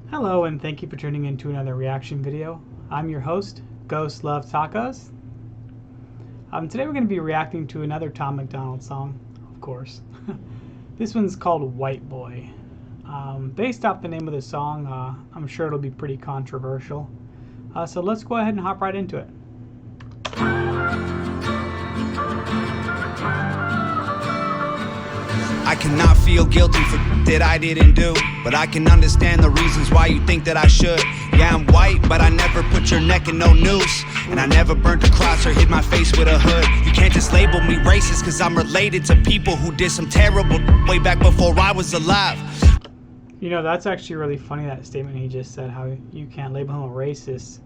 Hello and thank you for tuning in to another reaction video. I'm your host, Ghost Love Tacos. Today we're going to be reacting to another TomMacDonald song, of course. This one's called White Boy. Based off the name of the song, I'm sure it'll be pretty controversial. So let's go ahead and hop right into it. I cannot feel guilty for that I didn't do, but I can understand the reasons why you think that I should. Yeah, I'm white, but I never put your neck in no noose, and I never burnt a cross or hid my face with a hood. You can't just label me racist cause I'm related to people who did some terrible way back before I was alive. You know, that's actually really funny, that statement he just said, how you can't label him a racist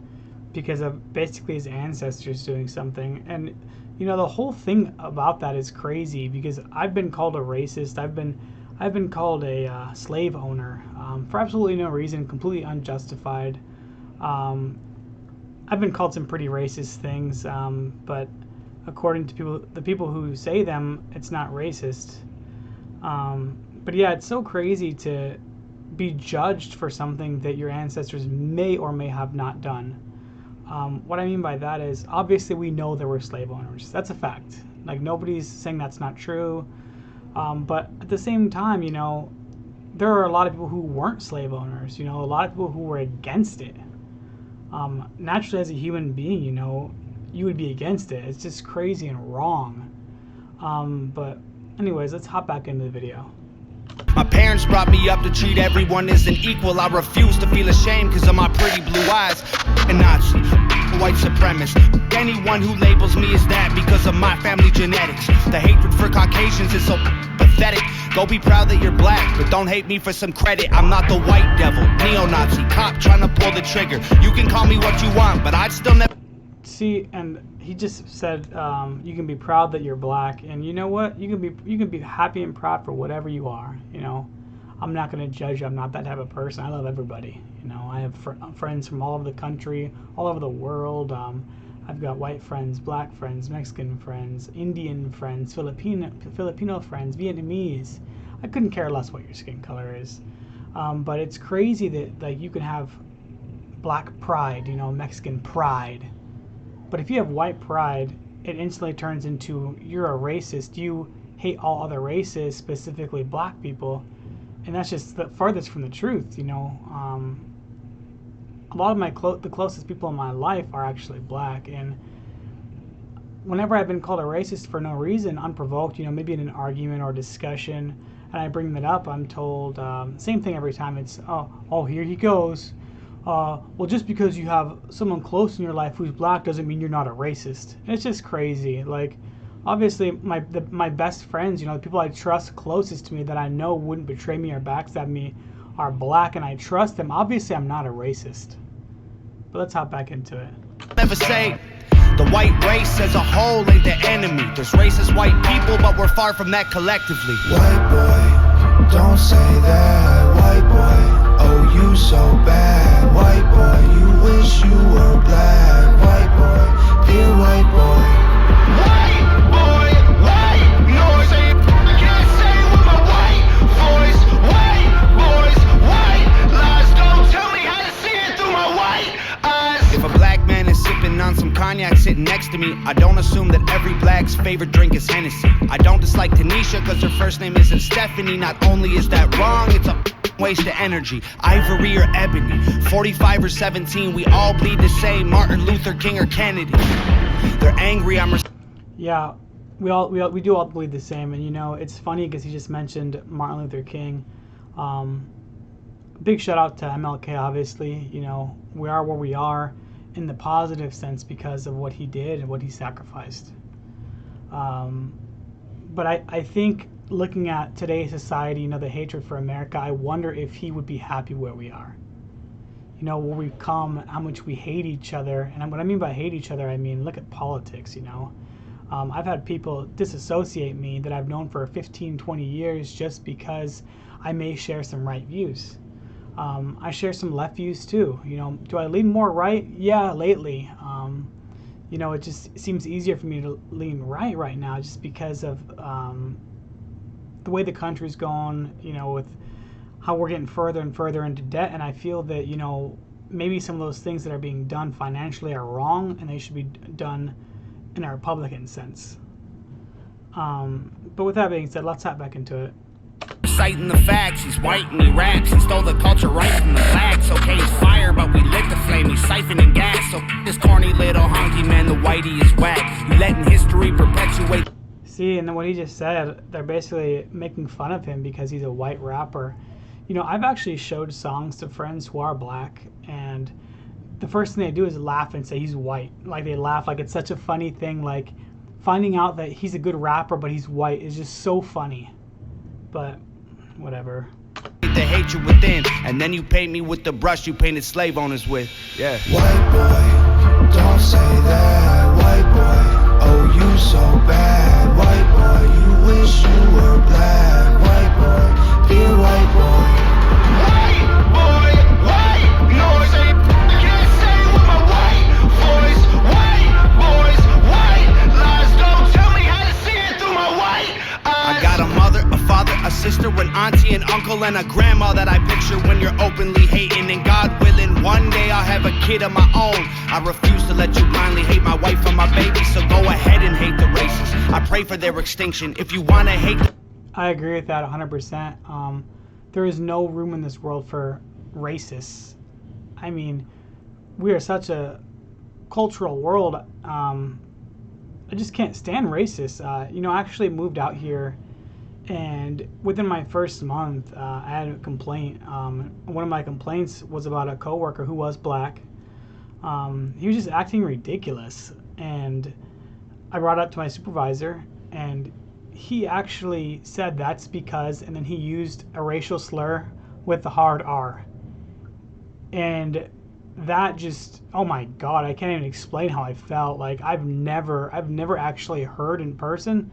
because of basically his ancestors doing something. And you know, the whole thing about that is crazy because I've been called a racist. I've been called a slave owner for absolutely no reason, completely unjustified. I've been called some pretty racist things, but according to the people who say them, it's not racist. But yeah, it's so crazy to be judged for something that your ancestors may or may have not done. What I mean by that is, obviously we know there were slave owners. That's a fact. Like, nobody's saying that's not true. But at the same time, you know, there are a lot of people who weren't slave owners. You know, a lot of people who were against it. Naturally, as a human being, you know, you would be against it. It's just crazy and wrong. But anyways, let's hop back into the video. My parents brought me up to treat everyone as an equal. I refuse to feel ashamed because of my pretty blue eyes. A Nazi, white supremacist, anyone who labels me as that because of my family genetics. The hatred for Caucasians is so pathetic. Go be proud that you're black, but don't hate me for some credit. I'm not the white devil, neo-Nazi, cop trying to pull the trigger. You can call me what you want, but I'd still never... See, and he just said you can be proud that you're black, and you know what? You can be happy and proud for whatever you are. You know, I'm not going to judge you. I'm not that type of person. I love everybody. You know, I have friends from all over the country, all over the world. I've got white friends, black friends, Mexican friends, Indian friends, Filipino friends, Vietnamese. I couldn't care less what your skin color is. But it's crazy that like you can have black pride, you know, Mexican pride. But if you have white pride, it instantly turns into you're a racist. You hate all other races, specifically black people, and that's just the farthest from the truth. You know, a lot of the closest people in my life are actually black, and whenever I've been called a racist for no reason, unprovoked, you know, maybe in an argument or discussion, and I bring that up, I'm told same thing every time. It's oh, here he goes. Well, just because you have someone close in your life who's black doesn't mean you're not a racist. And it's just crazy. Like, obviously, my best friends, you know, the people I trust closest to me that I know wouldn't betray me or backstab me are black, and I trust them. Obviously, I'm not a racist. But let's hop back into it. Never say the white race as a whole ain't the enemy. There's racist white people, but we're far from that collectively. White boy, don't say that. White boy, oh, you so bad. White boy, you wish you were black. White boy, dear white boy. White boy, white noise. I can't say it with my white voice. White boys, white lies. Don't tell me how to see it through my white eyes. If a black man is sipping on some cognac sitting next to me, I don't assume that every black's favorite drink is Hennessy. I don't dislike Tanisha because her first name isn't Stephanie. Not only is that wrong, it's a waste of energy. Ivory or ebony, 45 or 17, we all bleed the same. Martin Luther King or Kennedy. They're angry, Yeah, we do all bleed the same. And you know, it's funny because he just mentioned Martin Luther King. Big shout out to MLK, obviously. You know, we are where we are in the positive sense because of what he did and what he sacrificed. But I think looking at today's society, you know, the hatred for America, I wonder if he would be happy where we are. You know, where we've come, how much we hate each other. And what I mean by hate each other, I mean, look at politics, you know. I've had people disassociate me that I've known for 15, 20 years just because I may share some right views. I share some left views too. You know, do I lean more right? Yeah, lately. You know, it just seems easier for me to lean right now just because of the way the country's going, you know, with how we're getting further and further into debt, and I feel that, you know, maybe some of those things that are being done financially are wrong, and they should be done in a Republican sense. But with that being said, let's hop back into it. Citing the facts, he's white and he raps. He stole the culture right from the blacks. Okay, he's fire, but we lit the flame. He's siphoning gas. So this corny little honky man, the whitey is whack. You letting history perpetuate. See, and then what he just said, they're basically making fun of him because he's a white rapper. You know, I've actually showed songs to friends who are black, and the first thing they do is laugh and say he's white. Like, they laugh like it's such a funny thing. Like, finding out that he's a good rapper but he's white is just so funny. But whatever. The hatred within, and then you paint me with the brush you painted slave owners with. Yeah. White boy, don't say that. White boy, oh you so bad. White boy, you wish you were black. White boy, dear white boy. White boy, white noise. I can't say it with my white voice. White boys, white lies. Don't tell me how to see it through my white eyes. I got a mother, a father, a sister, an auntie, an uncle, and a grandma that I picture when you're openly hating. And God willing, one day I'll have a kid of my own. I refuse to let you blindly hate my wife and my baby, so go ahead and hate the races. I pray for their extinction. If you wanna hate the I agree with that 100%. There is no room in this world for racists. I mean, we are such a cultural world. I just can't stand racists. You know, I actually moved out here, and within my first month, I had a complaint. One of my complaints was about a coworker who was black. He was just acting ridiculous, and I brought it up to my supervisor, and he actually said that's because, and then he used a racial slur with the hard R. And that just, oh my God, I can't even explain how I felt. Like, I've never actually heard in person.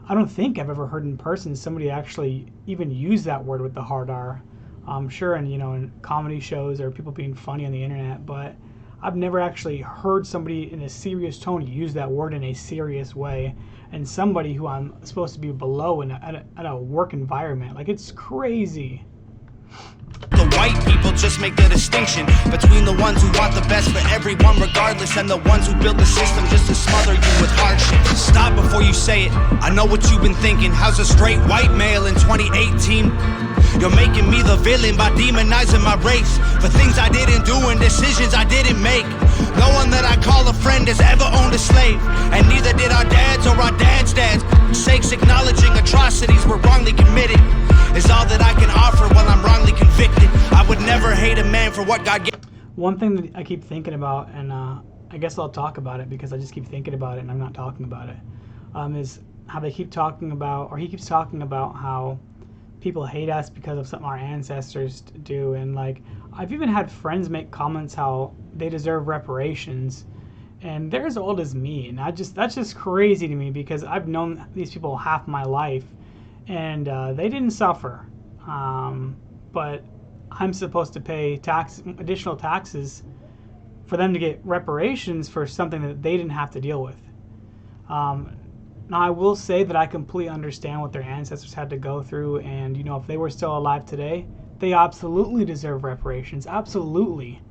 I don't think I've ever heard in person somebody actually even use that word with the hard R. I'm sure in comedy shows or people being funny on the internet, but I've never actually heard somebody in a serious tone use that word in a serious way, and somebody who I'm supposed to be below at a work environment. Like, it's crazy. The white people just make the distinction between the ones who want the best for everyone regardless, and the ones who build the system just to smother you with hardship. Stop before you say it. I know what you've been thinking. How's a straight white male in 2018? You're making me the villain by demonizing my race for things I didn't do and decisions I didn't make. No one that I call a friend has ever owned a slave, and neither did our dads or our dads' dads. Sakes, acknowledging atrocities were wrongly committed is all that I can offer while I'm wrongly convicted. I would never hate a man for what God gave. One thing that I keep thinking about, and I guess I'll talk about it because I just keep thinking about it and I'm not talking about it, is how they keep talking about, or he keeps talking about how people hate us because of something our ancestors do. And like, I've even had friends make comments how they deserve reparations, and they're as old as me, and that's just crazy to me because I've known these people half my life, and they didn't suffer, but I'm supposed to pay additional taxes for them to get reparations for something that they didn't have to deal with. Now, I will say that I completely understand what their ancestors had to go through, and if they were still alive today, they absolutely deserve reparations, absolutely.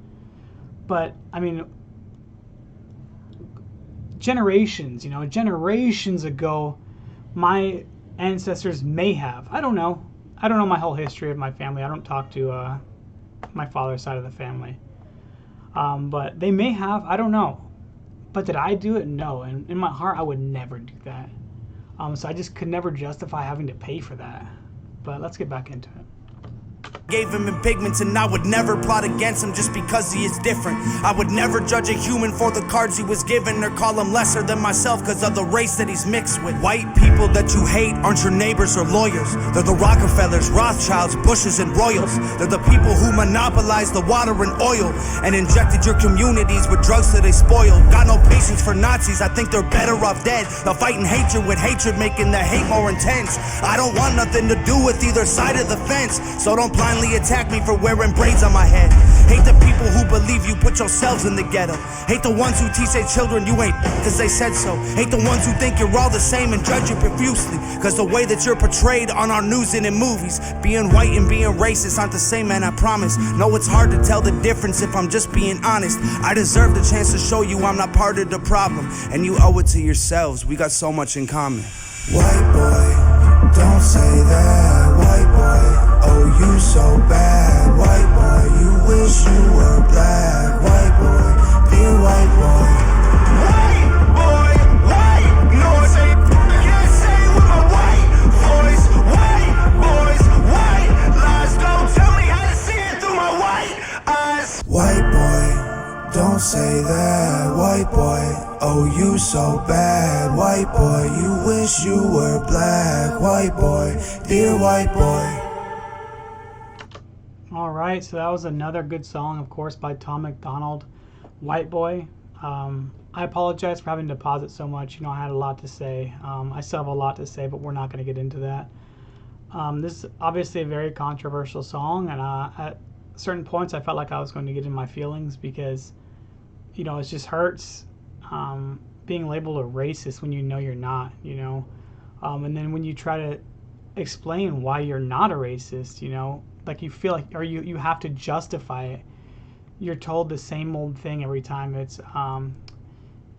But I mean, generations ago, my ancestors may have. I don't know my whole history of my family. I don't talk to my father's side of the family, but they may have. I don't know. But did I do it? No. And in my heart, I would never do that. So I just could never justify having to pay for that. But let's get back into it. Gave him in pigments, and I would never plot against him just because he is different. I would never judge a human for the cards he was given, or call him lesser than myself because of the race that he's mixed with. White people that you hate aren't your neighbors or lawyers. They're the Rockefellers, Rothschilds, Bushes, and Royals. They're the people who monopolized the water and oil and injected your communities with drugs that they spoiled. Got no patience for Nazis, I think they're better off dead. They'll fight in hatred with hatred, making the hate more intense. I don't want nothing to do with either side of the fence, so don't blind blindly attack me for wearing braids on my head. Hate the people who believe you put yourselves in the ghetto. Hate the ones who teach their children you ain't cause they said so. Hate the ones who think you're all the same and judge you profusely cause the way that you're portrayed on our news and in movies. Being white and being racist aren't the same, man, I promise. No, it's hard to tell the difference if I'm just being honest. I deserve the chance to show you I'm not part of the problem, and you owe it to yourselves. We got so much in common. White boy, don't say that. White boy, oh you so bad. White boy, you wish you were black. White boy, dear white boy. White boy, white noise. I can't say with my white voice. White boys, white lies. Don't tell me how to see it through my white eyes. White boy, don't say that. White boy, oh you so bad. White boy, you wish you were black. White boy, dear white boy. All right, so that was another good song, of course, by TomMacDonald, White Boy. I apologize for having to pause it so much. You know, I had a lot to say. I still have a lot to say, but we're not going to get into that. This is obviously a very controversial song, and at certain points I felt like I was going to get in my feelings because, you know, it just hurts being labeled a racist when you know you're not, you know. And then when you try to explain why you're not a racist, you know, like you feel like, or you have to justify it. You're told the same old thing every time. It's, that's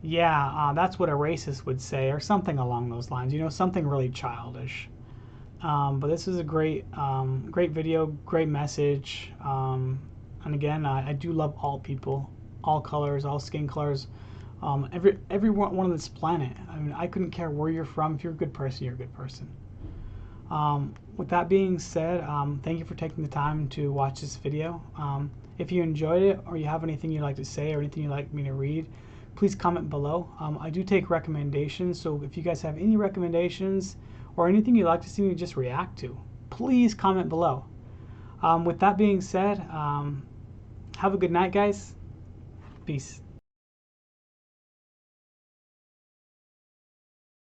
what a racist would say, or something along those lines, you know, something really childish. But this is a great video, great message. And again, I do love all people, all colors, all skin colors, every one on this planet. I mean, I couldn't care where you're from. If you're a good person, you're a good person. With that being said, thank you for taking the time to watch this video. If you enjoyed it, or you have anything you'd like to say, or anything you'd like me to read, please comment below. I do take recommendations, so if you guys have any recommendations or anything you'd like to see me just react to, please comment below. With that being said, have a good night, guys. Peace.